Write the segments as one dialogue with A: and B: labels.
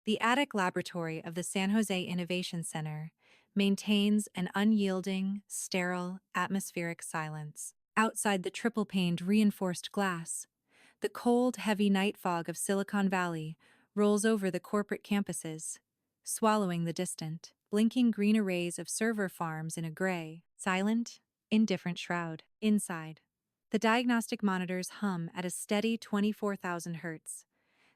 A: The attic laboratory of the San Jose Innovation Center maintains an unyielding, sterile, atmospheric silence. Outside the triple-paned reinforced glass, the cold, heavy night fog of Silicon Valley rolls over the corporate campuses, swallowing the distant, blinking green arrays of server farms in a gray, silent, indifferent shroud. Inside, the diagnostic monitors hum at a steady 24,000 hertz,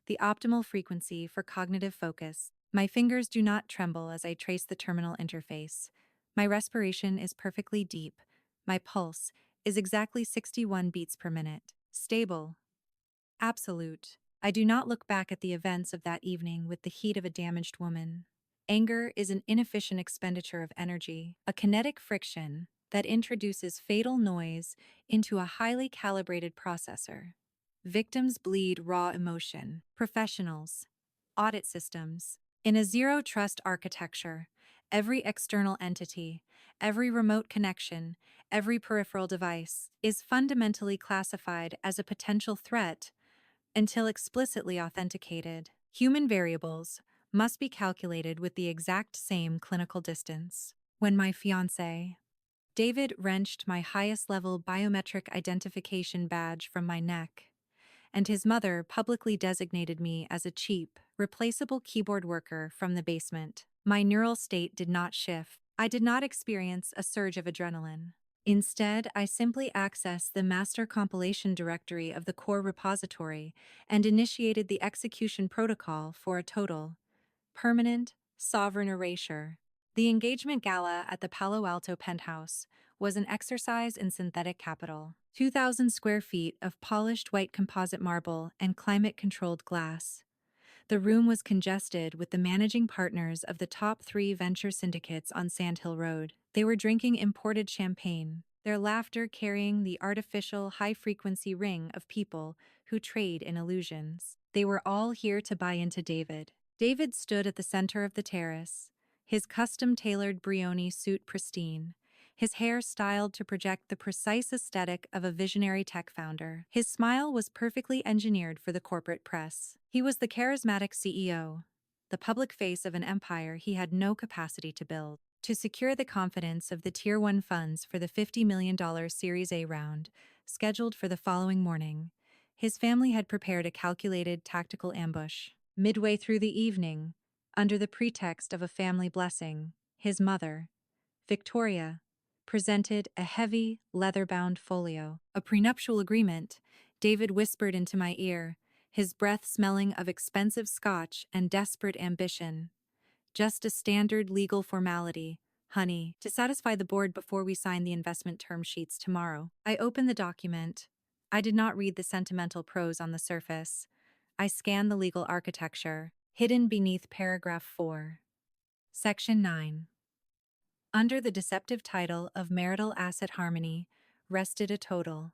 A: the optimal frequency for cognitive focus. My fingers do not tremble as I trace the terminal interface. My respiration is perfectly deep. My pulse is exactly 61 beats per minute. Stable. Absolute. I do not look back at the events of that evening with the heat of a damaged woman. Anger is an inefficient expenditure of energy, a kinetic friction that introduces fatal noise into a highly calibrated processor. Victims bleed raw emotion. Professionals. Audit systems. In a zero-trust architecture, every external entity, every remote connection, every peripheral device is fundamentally classified as a potential threat until explicitly authenticated. Human variables must be calculated with the exact same clinical distance. When my fiancé, David, wrenched my highest-level biometric identification badge from my neck, and his mother publicly designated me as a cheap, replaceable keyboard worker from the basement, my neural state did not shift. I did not experience a surge of adrenaline. Instead, I simply accessed the master compilation directory of the core repository and initiated the execution protocol for a total, permanent, sovereign erasure. The engagement gala at the Palo Alto penthouse was an exercise in synthetic capital. 2,000 square feet of polished white composite marble and climate-controlled glass. The room was congested with the managing partners of the top 3 venture syndicates on Sand Hill Road. They were drinking imported champagne, their laughter carrying the artificial high-frequency ring of people who trade in illusions. They were all here to buy into David. David stood at the center of the terrace, his custom-tailored Brioni suit pristine, his hair styled to project the precise aesthetic of a visionary tech founder. His smile was perfectly engineered for the corporate press. He was the charismatic CEO, the public face of an empire he had no capacity to build. To secure the confidence of the Tier 1 funds for the $50 million Series A round, scheduled for the following morning, his family had prepared a calculated tactical ambush. Midway through the evening, under the pretext of a family blessing, his mother, Victoria, presented a heavy, leather-bound folio. A prenuptial agreement, David whispered into my ear, his breath smelling of expensive scotch and desperate ambition. Just a standard legal formality, honey, to satisfy the board before we sign the investment term sheets tomorrow. I opened the document. I did not read the sentimental prose on the surface. I scanned the legal architecture, hidden beneath paragraph 4. Section 9. Under the deceptive title of marital asset harmony rested a total,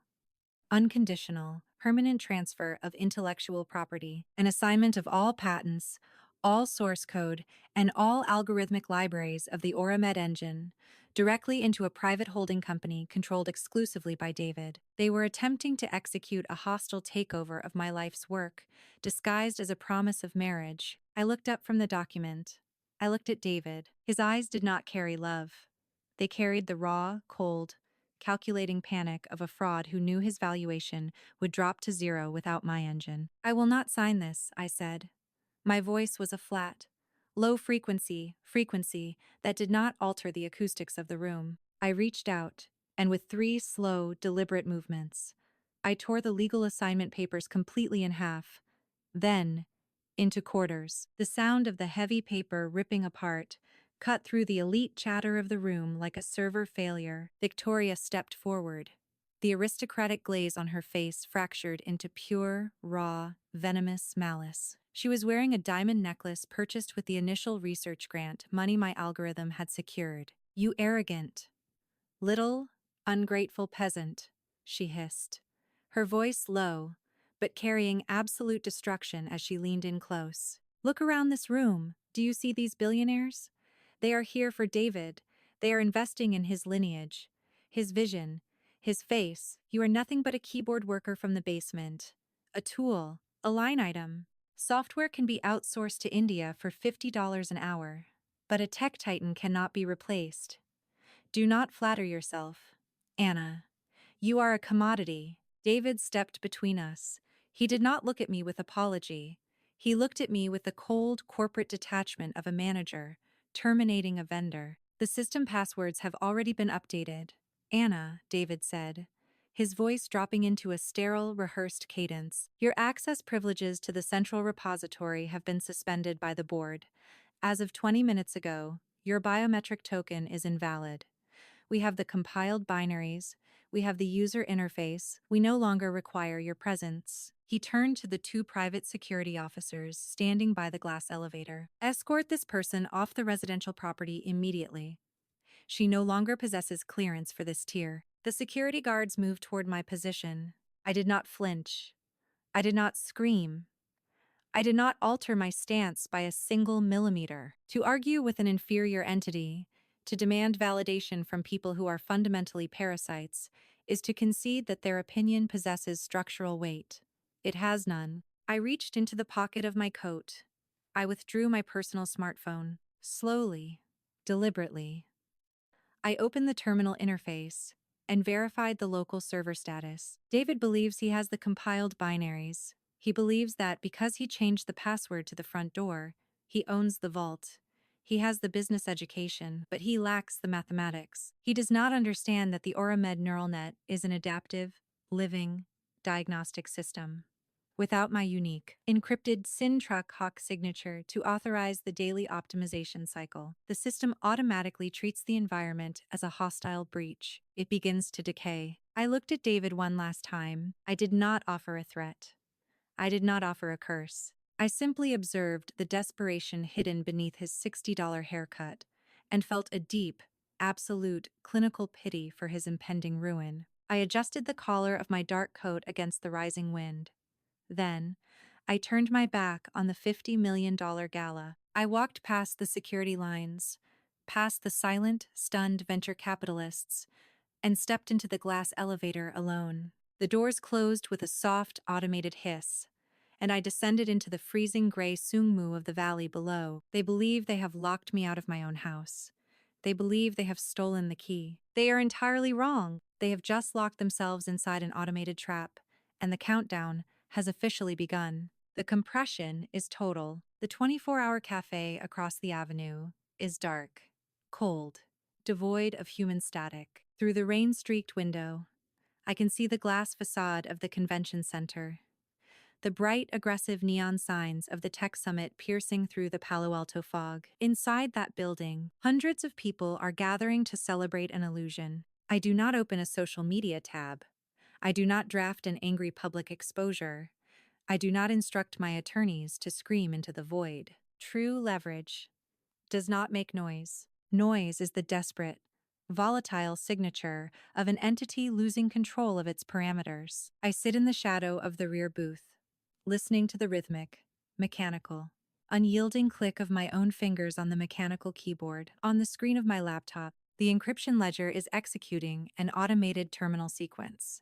A: unconditional, permanent transfer of intellectual property, an assignment of all patents, all source code, and all algorithmic libraries of the Auramed engine directly into a private holding company controlled exclusively by David. They were attempting to execute a hostile takeover of my life's work, disguised as a promise of marriage. I looked up from the document. I looked at David. His eyes did not carry love. They carried the raw, cold, calculating panic of a fraud who knew his valuation would drop to zero without my engine. I will not sign this, I said. My voice was a flat, low frequency that did not alter the acoustics of the room. I reached out, and with 3 slow, deliberate movements, I tore the legal assignment papers completely in half, then into quarters. The sound of the heavy paper ripping apart cut through the elite chatter of the room like a server failure. Victoria stepped forward. The aristocratic glaze on her face fractured into pure, raw, venomous malice. She was wearing a diamond necklace purchased with the initial research grant money my algorithm had secured. "You arrogant, little, ungrateful peasant," she hissed, her voice low, but carrying absolute destruction as she leaned in close. "Look around this room. Do you see these billionaires? They are here for David. They are investing in his lineage, his vision, his face. You are nothing but a keyboard worker from the basement. A tool, a line item. Software can be outsourced to India for $50 an hour, but a tech titan cannot be replaced. Do not flatter yourself. Anna, you are a commodity. David stepped between us. He did not look at me with apology. He looked at me with the cold corporate detachment of a manager, terminating a vendor. The system passwords have already been updated. Anna, David said, his voice dropping into a sterile, rehearsed cadence. Your access privileges to the central repository have been suspended by the board. As of 20 minutes ago, your biometric token is invalid. We have the compiled binaries, we have the user interface, we no longer require your presence. He turned to the two private security officers standing by the glass elevator. Escort this person off the residential property immediately. She no longer possesses clearance for this tier. The security guards moved toward my position. I did not flinch. I did not scream. I did not alter my stance by a single millimeter. To argue with an inferior entity, to demand validation from people who are fundamentally parasites, is to concede that their opinion possesses structural weight. It has none. I reached into the pocket of my coat. I withdrew my personal smartphone, slowly, deliberately. I opened the terminal interface and verified the local server status. David believes he has the compiled binaries. He believes that because he changed the password to the front door, he owns the vault. He has the business education, but he lacks the mathematics. He does not understand that the AuraMed neural net is an adaptive, living, diagnostic system. Without my unique, encrypted SynTruck signature to authorize the daily optimization cycle, the system automatically treats the environment as a hostile breach. It begins to decay. I looked at David one last time. I did not offer a threat. I did not offer a curse. I simply observed the desperation hidden beneath his $60 haircut and felt a deep, absolute, clinical pity for his impending ruin. I adjusted the collar of my dark coat against the rising wind. Then, I turned my back on the $50 million gala. I walked past the security lines, past the silent, stunned venture capitalists, and stepped into the glass elevator alone. The doors closed with a soft, automated hiss, and I descended into the freezing gray sungmu of the valley below. They believe they have locked me out of my own house. They believe they have stolen the key. They are entirely wrong. They have just locked themselves inside an automated trap, and the countdown has officially begun. The compression is total. The 24-hour cafe across the avenue is dark, cold, devoid of human static. Through the rain-streaked window, I can see the glass facade of the convention center, the bright, aggressive neon signs of the tech summit piercing through the Palo Alto fog. Inside that building, hundreds of people are gathering to celebrate an illusion. I do not open a social media tab. I do not draft an angry public exposure. I do not instruct my attorneys to scream into the void. True leverage does not make noise. Noise is the desperate, volatile signature of an entity losing control of its parameters. I sit in the shadow of the rear booth, listening to the rhythmic, mechanical, unyielding click of my own fingers on the mechanical keyboard. On the screen of my laptop, the encryption ledger is executing an automated terminal sequence.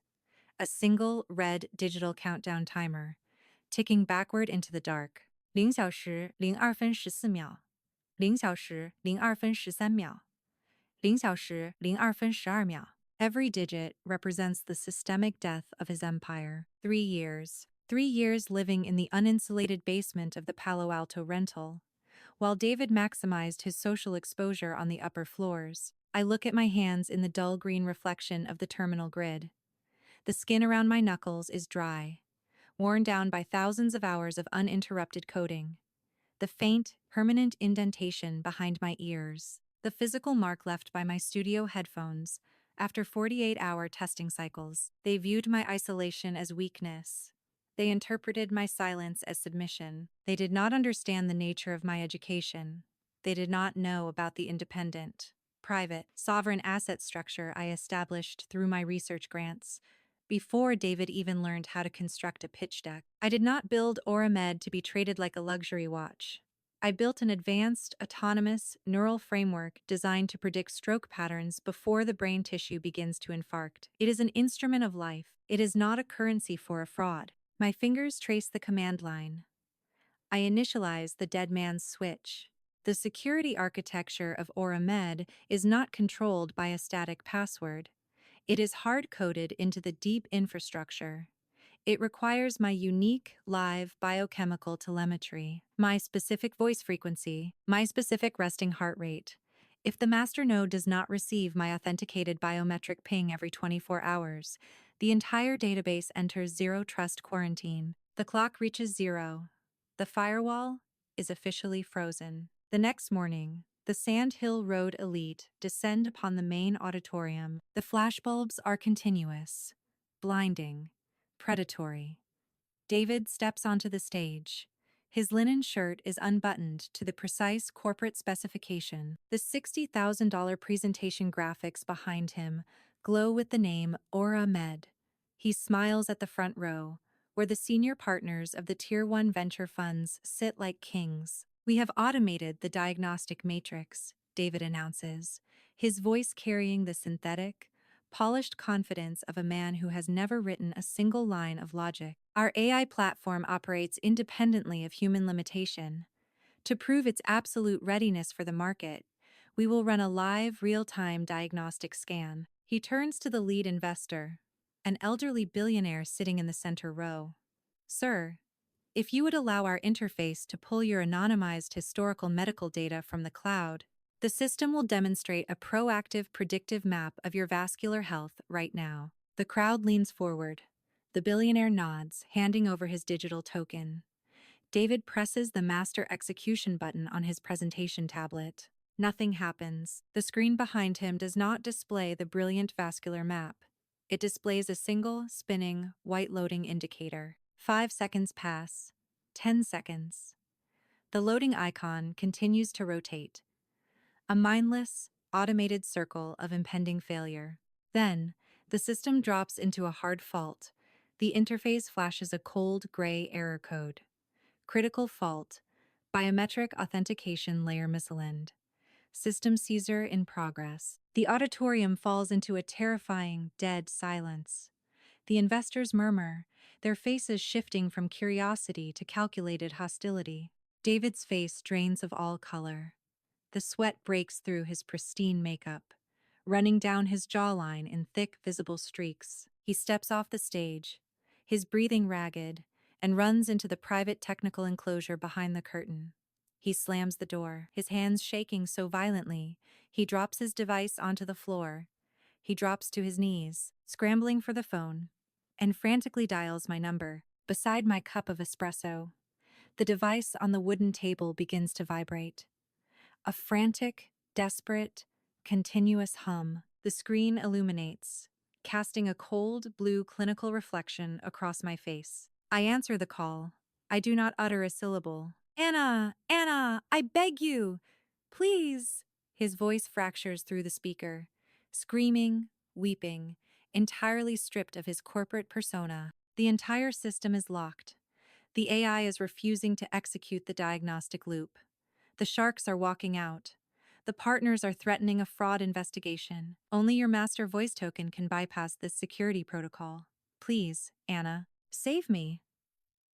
A: A single red digital countdown timer, ticking backward into the dark. 0小时02分14秒 0小时02分13秒 0小时02分12秒 Every digit represents the systemic death of his empire. 3 years. 3 years living in the uninsulated basement of the Palo Alto rental. While David maximized his social exposure on the upper floors, I look at my hands in the dull green reflection of the terminal grid. The skin around my knuckles is dry, worn down by thousands of hours of uninterrupted coding. The faint, permanent indentation behind my ears. The physical mark left by my studio headphones after 48-hour testing cycles. They viewed my isolation as weakness. They interpreted my silence as submission. They did not understand the nature of my education. They did not know about the independent, private, sovereign asset structure I established through my research grants, before David even learned how to construct a pitch deck. I did not build AuraMed to be traded like a luxury watch. I built an advanced, autonomous, neural framework designed to predict stroke patterns before the brain tissue begins to infarct. It is an instrument of life. It is not a currency for a fraud. My fingers trace the command line. I initialize the dead man's switch. The security architecture of Aura is not controlled by a static password. It is hard-coded into the deep infrastructure. It requires my unique, live biochemical telemetry, my specific voice frequency, my specific resting heart rate. If the master node does not receive my authenticated biometric ping every 24 hours, the entire database enters zero-trust quarantine. The clock reaches zero. The firewall is officially frozen. The next morning, the Sand Hill Road elite descend upon the main auditorium. The flashbulbs are continuous, blinding, predatory. David steps onto the stage. His linen shirt is unbuttoned to the precise corporate specification. The $60,000 presentation graphics behind him glow with the name Aura Med. He smiles at the front row, where the senior partners of the Tier 1 venture funds sit like kings. We have automated the diagnostic matrix, David announces, his voice carrying the synthetic, polished confidence of a man who has never written a single line of logic. Our AI platform operates independently of human limitation. To prove its absolute readiness for the market, we will run a live, real-time diagnostic scan. He turns to the lead investor, an elderly billionaire sitting in the center row. Sir, if you would allow our interface to pull your anonymized historical medical data from the cloud, the system will demonstrate a proactive predictive map of your vascular health right now. The crowd leans forward. The billionaire nods, handing over his digital token. David presses the master execution button on his presentation tablet. Nothing happens. The screen behind him does not display the brilliant vascular map. It displays a single, spinning, white loading indicator. 5 seconds pass. 10 seconds. The loading icon continues to rotate. A mindless, automated circle of impending failure. Then, the system drops into a hard fault. The interface flashes a cold, gray error code. Critical fault. Biometric authentication layer misaligned. System seizure in progress. The auditorium falls into a terrifying, dead silence. The investors murmur, their faces shifting from curiosity to calculated hostility. David's face drains of all color. The sweat breaks through his pristine makeup, running down his jawline in thick, visible streaks. He steps off the stage, his breathing ragged, and runs into the private technical enclosure behind the curtain. He slams the door, his hands shaking so violently, he drops his device onto the floor. He drops to his knees, scrambling for the phone, and frantically dials my number. Beside my cup of espresso, the device on the wooden table begins to vibrate. A frantic, desperate, continuous hum. The screen illuminates, casting a cold, blue clinical reflection across my face. I answer the call. I do not utter a syllable. Anna, I beg you, please. His voice fractures through the speaker, screaming, weeping, entirely stripped of his corporate persona. The entire system is locked. The AI is refusing to execute the diagnostic loop. The sharks are walking out. The partners are threatening a fraud investigation. Only your master voice token can bypass this security protocol. Please, Anna, save me.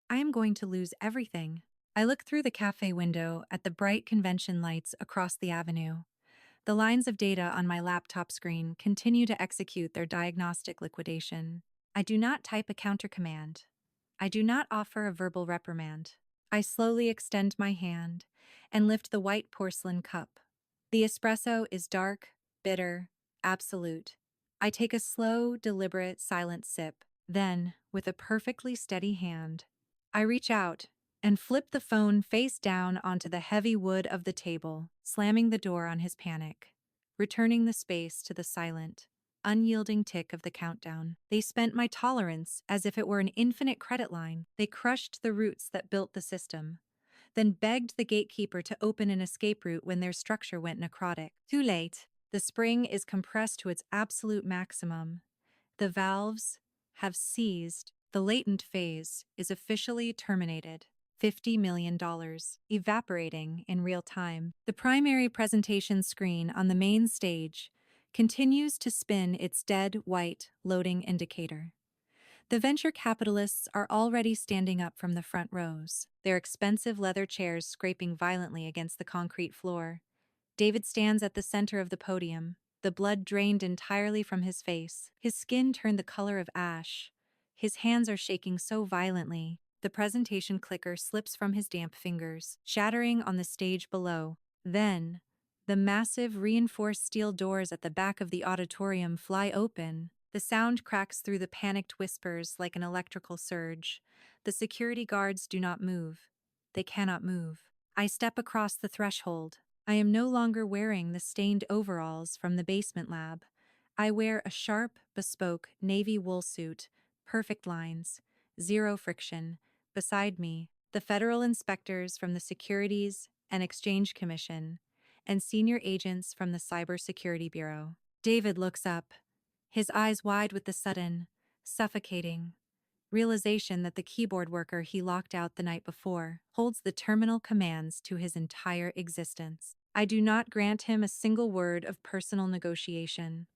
A: I am going to lose everything. I look through the cafe window at the bright convention lights across the avenue. The lines of data on my laptop screen continue to execute their diagnostic liquidation. I do not type a countercommand. I do not offer a verbal reprimand. I slowly extend my hand and lift the white porcelain cup. The espresso is dark, bitter, absolute. I take a slow, deliberate, silent sip. Then, with a perfectly steady hand, I reach out and flip the phone face down onto the heavy wood of the table, slamming the door on his panic, returning the space to the silent, unyielding tick of the countdown. They spent my tolerance as if it were an infinite credit line. They crushed the roots that built the system, then begged the gatekeeper to open an escape route when their structure went necrotic. Too late. The spring is compressed to its absolute maximum. The valves have seized. The latent phase is officially terminated. $50 million, evaporating in real time. The primary presentation screen on the main stage continues to spin its dead white loading indicator. The venture capitalists are already standing up from the front rows, their expensive leather chairs scraping violently against the concrete floor. David stands at the center of the podium, the blood drained entirely from his face, his skin turned the color of ash. His hands are shaking so violently, the presentation clicker slips from his damp fingers, shattering on the stage below. Then, the massive reinforced steel doors at the back of the auditorium fly open. The sound cracks through the panicked whispers like an electrical surge. The security guards do not move. They cannot move. I step across the threshold. I am no longer wearing the stained overalls from the basement lab. I wear a sharp, bespoke navy wool suit, perfect lines, zero friction. Beside me, the federal inspectors from the Securities and Exchange Commission and senior agents from the Cybersecurity Bureau. David looks up, his eyes wide with the sudden, suffocating realization that the keyboard worker he locked out the night before holds the terminal commands to his entire existence. I do not grant him a single word of personal negotiation.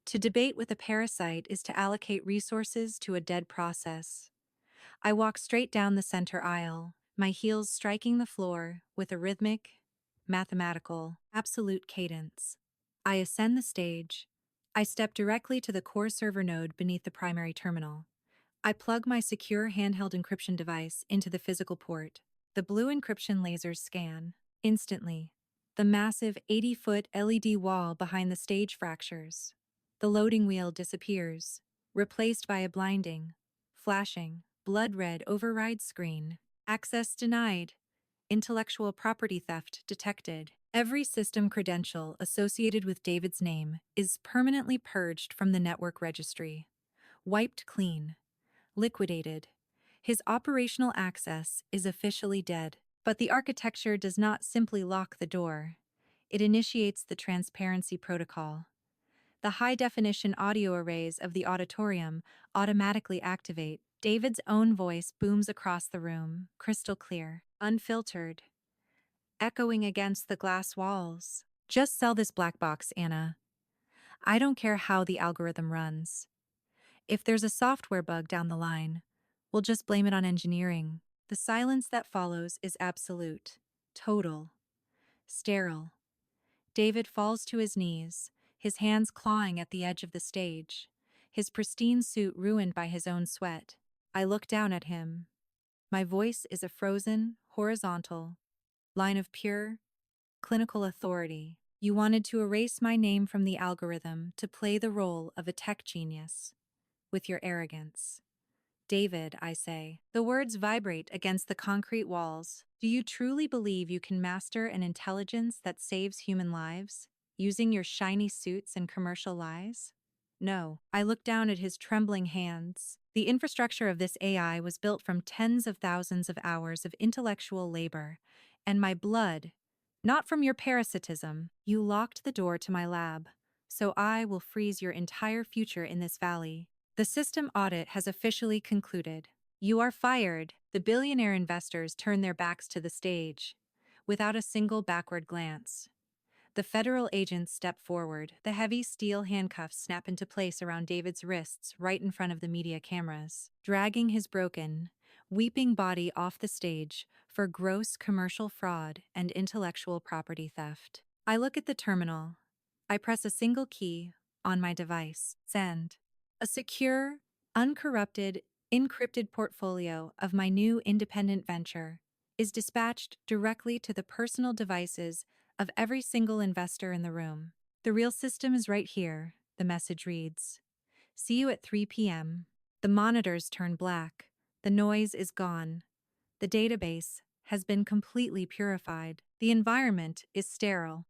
A: To debate with a parasite is to allocate resources to a dead process. I walk straight down the center aisle, my heels striking the floor with a rhythmic, mathematical, absolute cadence. I ascend the stage. I step directly to the core server node beneath the primary terminal. I plug my secure handheld encryption device into the physical port. The blue encryption lasers scan. Instantly, the massive 80-foot LED wall behind the stage fractures. The loading wheel disappears, replaced by a blinding, flashing, blood-red override screen. Access denied. Intellectual property theft detected. Every system credential associated with David's name is permanently purged from the network registry. Wiped clean. Liquidated. His operational access is officially dead. But the architecture does not simply lock the door. It initiates the transparency protocol. The high-definition audio arrays of the auditorium automatically activate. David's own voice booms across the room, crystal clear, unfiltered, echoing against the glass walls. Just sell this black box, Anna. I don't care how the algorithm runs. If there's a software bug down the line, we'll just blame it on engineering. The silence that follows is absolute, total, sterile. David falls to his knees, his hands clawing at the edge of the stage, his pristine suit ruined by his own sweat. I look down at him. My voice is a frozen, horizontal line of pure, clinical authority. You wanted to erase my name from the algorithm to play the role of a tech genius. With your arrogance. David, I say. The words vibrate against the concrete walls. Do you truly believe you can master an intelligence that saves human lives, using your shiny suits and commercial lies? No. I look down at his trembling hands. The infrastructure of this AI was built from tens of thousands of hours of intellectual labor, and my blood, not from your parasitism. You locked the door to my lab, so I will freeze your entire future in this valley. The system audit has officially concluded. You are fired. The billionaire investors turn their backs to the stage, without a single backward glance. The federal agents step forward. The heavy steel handcuffs snap into place around David's wrists right in front of the media cameras, dragging his broken, weeping body off the stage for gross commercial fraud and intellectual property theft. I look at the terminal. I press a single key on my device. Send. A secure, uncorrupted, encrypted portfolio of my new independent venture is dispatched directly to the personal devices of every single investor in the room. The real system is right here, the message reads. See you at 3 p.m. The monitors turn black. The noise is gone. The database has been completely purified. The environment is sterile.